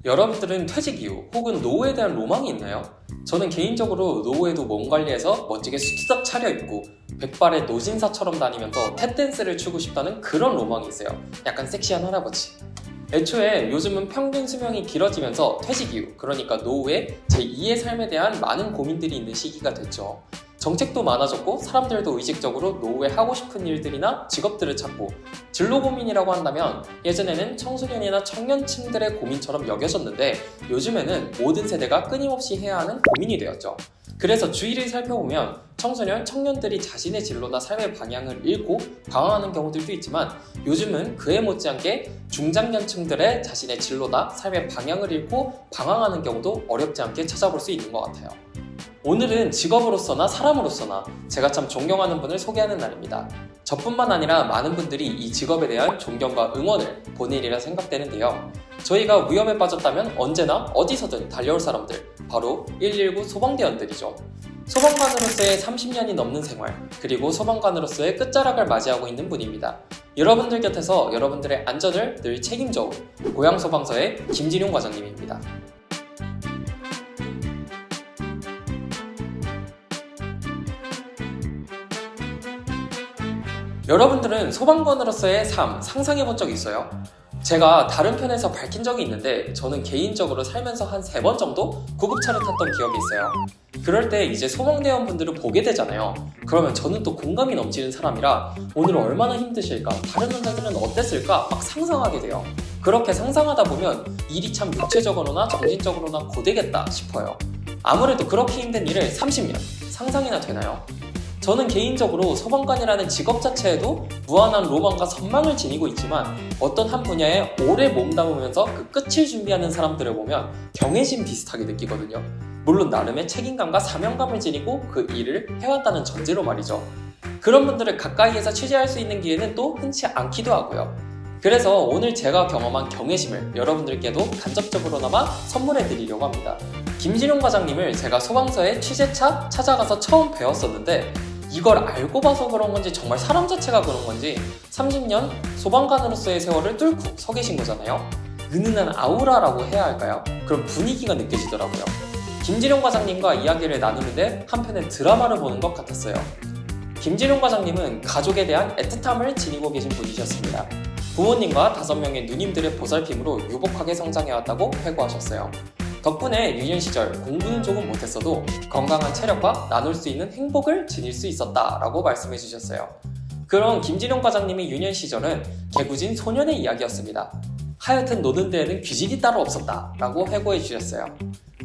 여러분들은 퇴직 이후 혹은 노후에 대한 로망이 있나요? 저는 개인적으로 노후에도 몸 관리해서 멋지게 수트딱 차려입고 백발의 노진사처럼 다니면서 탭댄스를 추고 싶다는 그런 로망이 있어요. 약간 섹시한 할아버지. 애초에 요즘은 평균 수명이 길어지면서 퇴직 이후, 그러니까 노후에 제2의 삶에 대한 많은 고민들이 있는 시기가 됐죠. 정책도 많아졌고 사람들도 의식적으로 노후에 하고 싶은 일들이나 직업들을 찾고, 진로 고민이라고 한다면 예전에는 청소년이나 청년층들의 고민처럼 여겨졌는데 요즘에는 모든 세대가 끊임없이 해야 하는 고민이 되었죠. 그래서 주위를 살펴보면 청소년, 청년들이 자신의 진로나 삶의 방향을 잃고 방황하는 경우들도 있지만, 요즘은 그에 못지않게 중장년층들의 자신의 진로나 삶의 방향을 잃고 방황하는 경우도 어렵지 않게 찾아볼 수 있는 것 같아요. 오늘은 직업으로서나 사람으로서나 제가 참 존경하는 분을 소개하는 날입니다. 저뿐만 아니라 많은 분들이 이 직업에 대한 존경과 응원을 보내리라 생각되는데요. 저희가 위험에 빠졌다면 언제나 어디서든 달려올 사람들, 바로 119 소방대원들이죠. 소방관으로서의 30년이 넘는 생활, 그리고 소방관으로서의 끝자락을 맞이하고 있는 분입니다. 여러분들 곁에서 여러분들의 안전을 늘 책임져 온 고양소방서의 김진용 과장님입니다. 여러분들은 소방관으로서의 삶 상상해본 적 있어요? 제가 다른 편에서 밝힌 적이 있는데 저는 개인적으로 살면서 한 3번 정도 구급차를 탔던 기억이 있어요. 그럴 때 이제 소방대원 분들을 보게 되잖아요. 그러면 저는 또 공감이 넘치는 사람이라 오늘 얼마나 힘드실까, 다른 환자들은 어땠을까 막 상상하게 돼요. 그렇게 상상하다 보면 일이 참 육체적으로나 정신적으로나 고되겠다 싶어요. 아무래도 그렇게 힘든 일을 30년 상상이나 되나요? 저는 개인적으로 소방관이라는 직업 자체에도 무한한 로망과 선망을 지니고 있지만, 어떤 한 분야에 오래 몸담으면서 그 끝을 준비하는 사람들을 보면 경외심 비슷하게 느끼거든요. 물론 나름의 책임감과 사명감을 지니고 그 일을 해왔다는 전제로 말이죠. 그런 분들을 가까이에서 취재할 수 있는 기회는 또 흔치 않기도 하고요. 그래서 오늘 제가 경험한 경외심을 여러분들께도 간접적으로나마 선물해 드리려고 합니다. 김진용 과장님을 제가 소방서의 취재차 찾아가서 처음 배웠었는데, 이걸 알고 봐서 그런 건지 정말 사람 자체가 그런 건지 30년 소방관으로서의 세월을 뚫고 서 계신 거잖아요. 은은한 아우라라고 해야 할까요? 그런 분위기가 느껴지더라고요. 김진용 과장님과 이야기를 나누는데 한편의 드라마를 보는 것 같았어요. 김진용 과장님은 가족에 대한 애틋함을 지니고 계신 분이셨습니다. 부모님과 5명의 누님들의 보살핌으로 유복하게 성장해왔다고 회고하셨어요. 덕분에 유년 시절 공부는 조금 못했어도 건강한 체력과 나눌 수 있는 행복을 지닐 수 있었다라고 말씀해 주셨어요. 그런 김진용 과장님의 유년 시절은 개구진 소년의 이야기였습니다. 하여튼 노는 데에는 귀질이 따로 없었다라고 회고해 주셨어요.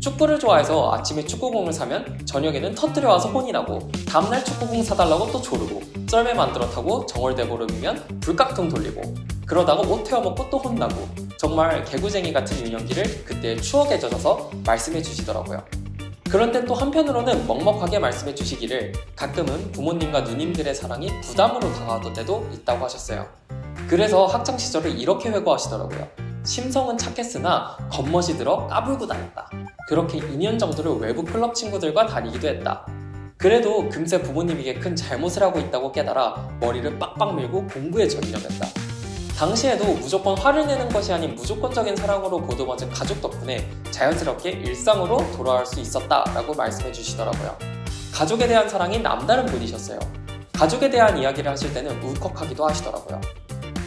축구를 좋아해서 아침에 축구공을 사면 저녁에는 터뜨려 와서 혼이 나고, 다음날 축구공 사달라고 또 조르고, 썰매 만들어 타고 정월대보름이면 불깍통 돌리고, 그러다가 옷 태워먹고 또 혼나고, 정말 개구쟁이 같은 유년기를 그때의 추억에 젖어서 말씀해 주시더라고요. 그런데 또 한편으로는 먹먹하게 말씀해 주시기를 가끔은 부모님과 누님들의 사랑이 부담으로 다가왔던 때도 있다고 하셨어요. 그래서 학창시절을 이렇게 회고하시더라고요. 심성은 착했으나 겉멋이 들어 까불고 다녔다. 그렇게 2년 정도를 외부 클럽 친구들과 다니기도 했다. 그래도 금세 부모님에게 큰 잘못을 하고 있다고 깨달아 머리를 빡빡 밀고 공부에 전념했다. 당시에도 무조건 화를 내는 것이 아닌 무조건적인 사랑으로 보듬어진 가족 덕분에 자연스럽게 일상으로 돌아올 수 있었다라고 말씀해 주시더라고요. 가족에 대한 사랑이 남다른 분이셨어요. 가족에 대한 이야기를 하실 때는 울컥하기도 하시더라고요.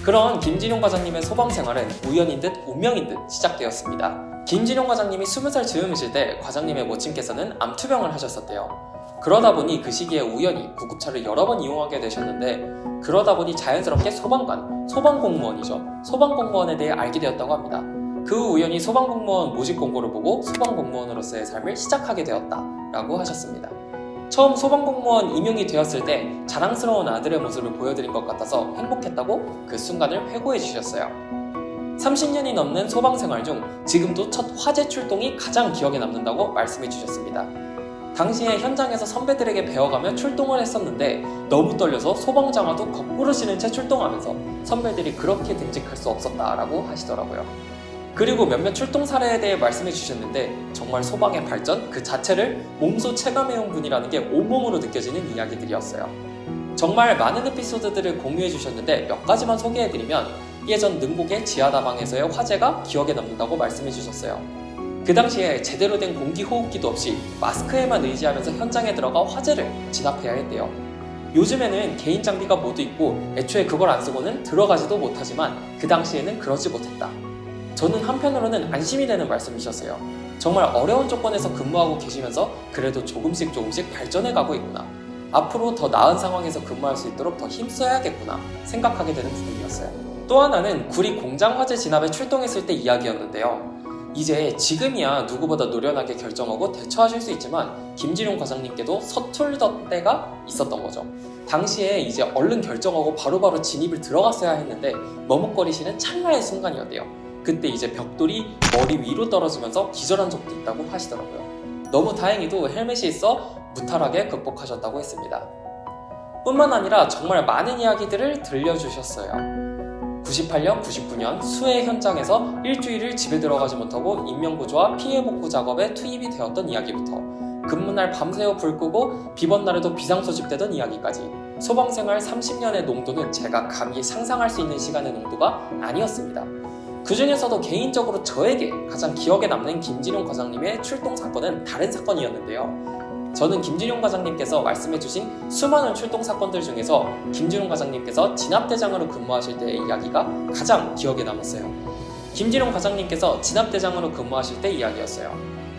그런 김진용 과장님의 소방 생활은 우연인 듯 운명인 듯 시작되었습니다. 김진용 과장님이 20살 즈음이실 때 과장님의 모친께서는 암투병을 하셨었대요. 그러다 보니 그 시기에 우연히 구급차를 여러 번 이용하게 되셨는데, 그러다 보니 자연스럽게 소방관, 소방공무원이죠. 소방공무원에 대해 알게 되었다고 합니다. 그 후 우연히 소방공무원 모집 공고를 보고 소방공무원으로서의 삶을 시작하게 되었다라고 하셨습니다. 처음 소방공무원 임용이 되었을 때 자랑스러운 아들의 모습을 보여드린 것 같아서 행복했다고 그 순간을 회고해 주셨어요. 30년이 넘는 소방생활 중 지금도 첫 화재 출동이 가장 기억에 남는다고 말씀해 주셨습니다. 당시에 현장에서 선배들에게 배워가며 출동을 했었는데 너무 떨려서 소방장화도 거꾸로 치는 채 출동하면서 선배들이 그렇게 듬직할 수 없었다라고 하시더라고요. 그리고 몇몇 출동 사례에 대해 말씀해 주셨는데 정말 소방의 발전 그 자체를 몸소 체감해온 분이라는 게 온몸으로 느껴지는 이야기들이었어요. 정말 많은 에피소드들을 공유해 주셨는데 몇 가지만 소개해드리면, 예전 능곡의 지하다방에서의 화재가 기억에 남는다고 말씀해 주셨어요. 그 당시에 제대로 된 공기호흡기도 없이 마스크에만 의지하면서 현장에 들어가 화재를 진압해야 했대요. 요즘에는 개인 장비가 모두 있고 애초에 그걸 안 쓰고는 들어가지도 못하지만 그 당시에는 그러지 못했다. 저는 한편으로는 안심이 되는 말씀이셨어요. 정말 어려운 조건에서 근무하고 계시면서 그래도 조금씩 발전해 가고 있구나. 앞으로 더 나은 상황에서 근무할 수 있도록 더 힘써야겠구나 생각하게 되는 부분이었어요. 또 하나는 구리 공장 화재 진압에 출동했을 때 이야기였는데요. 이제 지금이야 누구보다 노련하게 결정하고 대처하실 수 있지만 김진용 과장님께도 서툴던 때가 있었던 거죠. 당시에 이제 얼른 결정하고 바로바로 진입을 들어갔어야 했는데 머뭇거리시는 찰나의 순간이었대요. 그때 이제 벽돌이 머리 위로 떨어지면서 기절한 적도 있다고 하시더라고요. 너무 다행히도 헬멧이 있어 무탈하게 극복하셨다고 했습니다. 뿐만 아니라 정말 많은 이야기들을 들려주셨어요. 98년, 99년 수해 현장에서 일주일을 집에 들어가지 못하고 인명구조와 피해복구 작업에 투입이 되었던 이야기부터 근무날 밤새워 불 끄고 비번날에도 비상소집되던 이야기까지 소방생활 30년의 농도는 제가 감히 상상할 수 있는 시간의 농도가 아니었습니다. 그 중에서도 개인적으로 저에게 가장 기억에 남는 김진용 과장님의 출동 사건은 다른 사건이었는데요. 저는 김진용 과장님께서 말씀해주신 수많은 출동 사건들 중에서 김진용 과장님께서 진압대장으로 근무하실 때의 이야기가 가장 기억에 남았어요. 김진용 과장님께서 진압대장으로 근무하실 때 이야기였어요.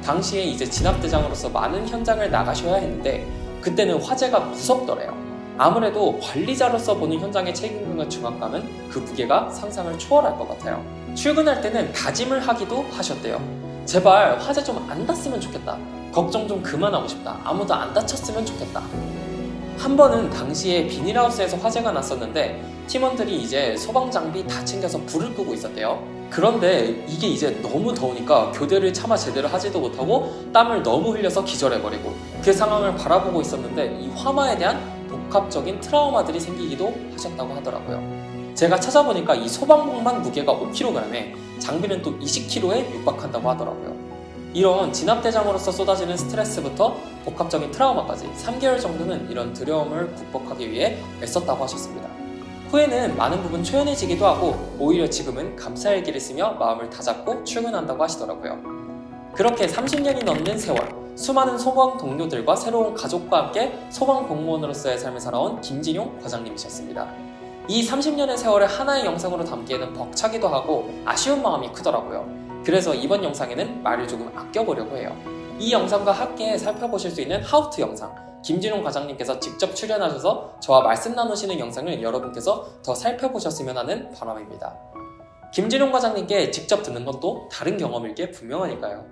당시에 이제 진압대장으로서 많은 현장을 나가셔야 했는데 그때는 화재가 무섭더래요. 아무래도 관리자로서 보는 현장의 책임감과 중압감은 그 무게가 상상을 초월할 것 같아요. 출근할 때는 다짐을 하기도 하셨대요. 제발 화재 좀 안 났으면 좋겠다. 걱정 좀 그만하고 싶다. 아무도 안 다쳤으면 좋겠다. 한 번은 당시에 비닐하우스에서 화재가 났었는데 팀원들이 이제 소방장비 다 챙겨서 불을 끄고 있었대요. 그런데 이게 이제 너무 더우니까 교대를 차마 제대로 하지도 못하고 땀을 너무 흘려서 기절해버리고 그 상황을 바라보고 있었는데 이 화마에 대한 복합적인 트라우마들이 생기기도 하셨다고 하더라고요. 제가 찾아보니까 이 소방복만 무게가 5kg에 장비는 또 20kg에 육박한다고 하더라고요. 이런 진압대장으로서 쏟아지는 스트레스부터 복합적인 트라우마까지 3개월 정도는 이런 두려움을 극복하기 위해 애썼다고 하셨습니다. 후에는 많은 부분 초연해지기도 하고 오히려 지금은 감사의 길을 쓰며 마음을 다잡고 출근한다고 하시더라고요. 그렇게 30년이 넘는 세월, 수많은 소방 동료들과 새로운 가족과 함께 소방 공무원으로서의 삶을 살아온 김진용 과장님이셨습니다. 이 30년의 세월을 하나의 영상으로 담기에는 벅차기도 하고 아쉬운 마음이 크더라고요. 그래서 이번 영상에는 말을 조금 아껴보려고 해요. 이 영상과 함께 살펴보실 수 있는 하우투 영상, 김진용 과장님께서 직접 출연하셔서 저와 말씀 나누시는 영상을 여러분께서 더 살펴보셨으면 하는 바람입니다. 김진용 과장님께 직접 듣는 건 또 다른 경험일 게 분명하니까요.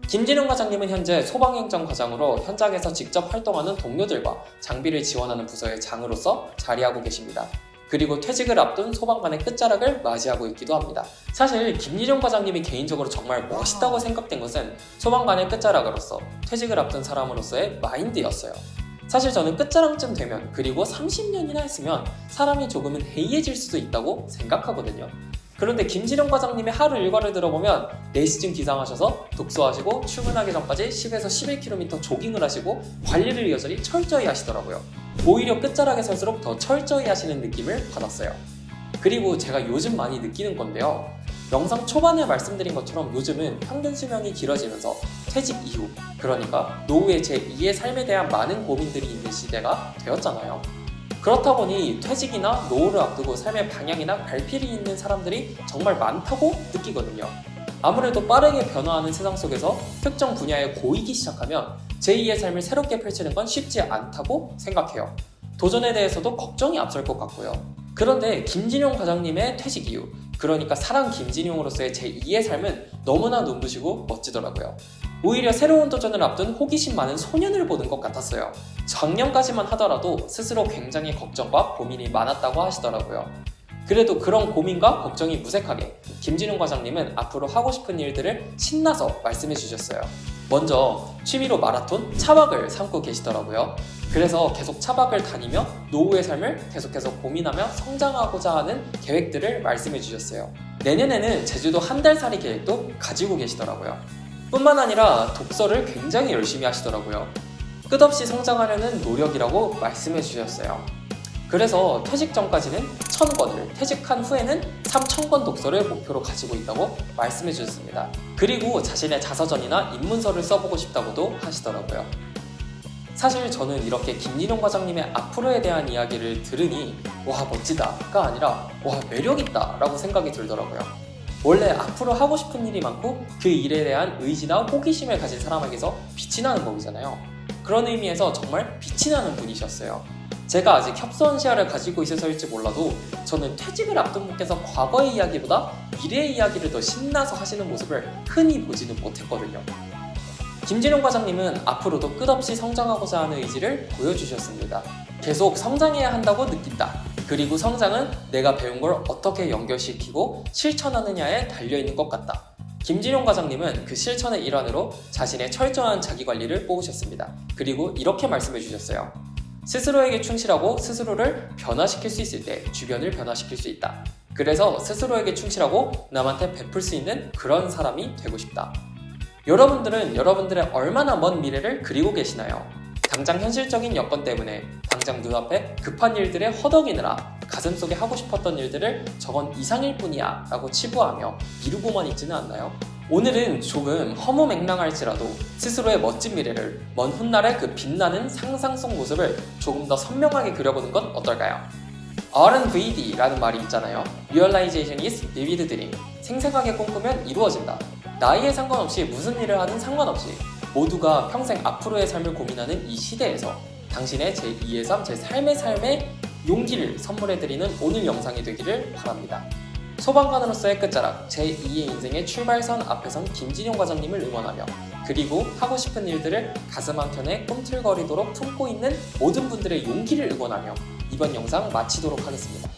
김진용 과장님은 현재 소방행정과장으로 현장에서 직접 활동하는 동료들과 장비를 지원하는 부서의 장으로서 자리하고 계십니다. 그리고 퇴직을 앞둔 소방관의 끝자락을 맞이하고 있기도 합니다. 사실 김진용 과장님이 개인적으로 정말 멋있다고 생각된 것은 소방관의 끝자락으로서 퇴직을 앞둔 사람으로서의 마인드였어요. 사실 저는 끝자락쯤 되면 그리고 30년이나 했으면 사람이 조금은 해이해질 수도 있다고 생각하거든요. 그런데 김진용 과장님의 하루 일과를 들어보면 4시쯤 기상하셔서 독서하시고 출근하기 전까지 10에서 11km 조깅을 하시고 관리를 여전히 철저히 하시더라고요. 오히려 끝자락에 설수록 더 철저히 하시는 느낌을 받았어요. 그리고 제가 요즘 많이 느끼는 건데요. 영상 초반에 말씀드린 것처럼 요즘은 평균 수명이 길어지면서 퇴직 이후, 그러니까 노후의 제2의 삶에 대한 많은 고민들이 있는 시대가 되었잖아요. 그렇다 보니 퇴직이나 노후를 앞두고 삶의 방향이나 갈피를 잇는 사람들이 정말 많다고 느끼거든요. 아무래도 빠르게 변화하는 세상 속에서 특정 분야에 고이기 시작하면 제2의 삶을 새롭게 펼치는 건 쉽지 않다고 생각해요. 도전에 대해서도 걱정이 앞설 것 같고요. 그런데 김진용 과장님의 퇴직 이후, 그러니까 사람 김진용으로서의 제2의 삶은 너무나 눈부시고 멋지더라고요. 오히려 새로운 도전을 앞둔 호기심 많은 소년을 보는 것 같았어요. 작년까지만 하더라도 스스로 굉장히 걱정과 고민이 많았다고 하시더라고요. 그래도 그런 고민과 걱정이 무색하게 김진용 과장님은 앞으로 하고 싶은 일들을 신나서 말씀해 주셨어요. 먼저 취미로 마라톤, 차박을 삼고 계시더라고요. 그래서 계속 차박을 다니며 노후의 삶을 계속해서 고민하며 성장하고자 하는 계획들을 말씀해 주셨어요. 내년에는 제주도 한 달 살이 계획도 가지고 계시더라고요. 뿐만 아니라 독서를 굉장히 열심히 하시더라고요. 끝없이 성장하려는 노력이라고 말씀해 주셨어요. 그래서 퇴직 전까지는 1000권을, 퇴직한 후에는 3000권 독서를 목표로 가지고 있다고 말씀해 주셨습니다. 그리고 자신의 자서전이나 입문서를 써보고 싶다고도 하시더라고요. 사실 저는 이렇게 김진용 과장님의 앞으로에 대한 이야기를 들으니 와 멋지다가 아니라 와 매력있다 라고 생각이 들더라고요. 원래 앞으로 하고 싶은 일이 많고 그 일에 대한 의지나 호기심을 가진 사람에게서 빛이 나는 법이잖아요. 그런 의미에서 정말 빛이 나는 분이셨어요. 제가 아직 협소한 시야를 가지고 있어서일지 몰라도 저는 퇴직을 앞둔 분께서 과거의 이야기보다 미래의 이야기를 더 신나서 하시는 모습을 흔히 보지는 못했거든요. 김진용 과장님은 앞으로도 끝없이 성장하고자 하는 의지를 보여주셨습니다. 계속 성장해야 한다고 느낀다. 그리고 성장은 내가 배운 걸 어떻게 연결시키고 실천하느냐에 달려있는 것 같다. 김진용 과장님은 그 실천의 일환으로 자신의 철저한 자기관리를 뽑으셨습니다. 그리고 이렇게 말씀해 주셨어요. 스스로에게 충실하고 스스로를 변화시킬 수 있을 때 주변을 변화시킬 수 있다. 그래서 스스로에게 충실하고 남한테 베풀 수 있는 그런 사람이 되고 싶다. 여러분들은 여러분들의 얼마나 먼 미래를 그리고 계시나요? 당장 현실적인 여건 때문에 당장 눈앞에 급한 일들에 허덕이느라 가슴속에 하고 싶었던 일들을 저건 이상일 뿐이야 라고 치부하며 미루고만 있지는 않나요? 오늘은 조금 허무맹랑할지라도 스스로의 멋진 미래를 먼 훗날의 그 빛나는 상상 속 모습을 조금 더 선명하게 그려보는 건 어떨까요? R&VD라는 말이 있잖아요. Realization is vivid dream. 생생하게 꿈꾸면 이루어진다. 나이에 상관없이 무슨 일을 하든 상관없이 모두가 평생 앞으로의 삶을 고민하는 이 시대에서 당신의 제2의 삶, 제 삶의 용기를 선물해드리는 오늘 영상이 되기를 바랍니다. 소방관으로서의 끝자락, 제2의 인생의 출발선 앞에 선 김진용 과장님을 응원하며 그리고 하고 싶은 일들을 가슴 한켠에 꿈틀거리도록 품고 있는 모든 분들의 용기를 응원하며 이번 영상 마치도록 하겠습니다.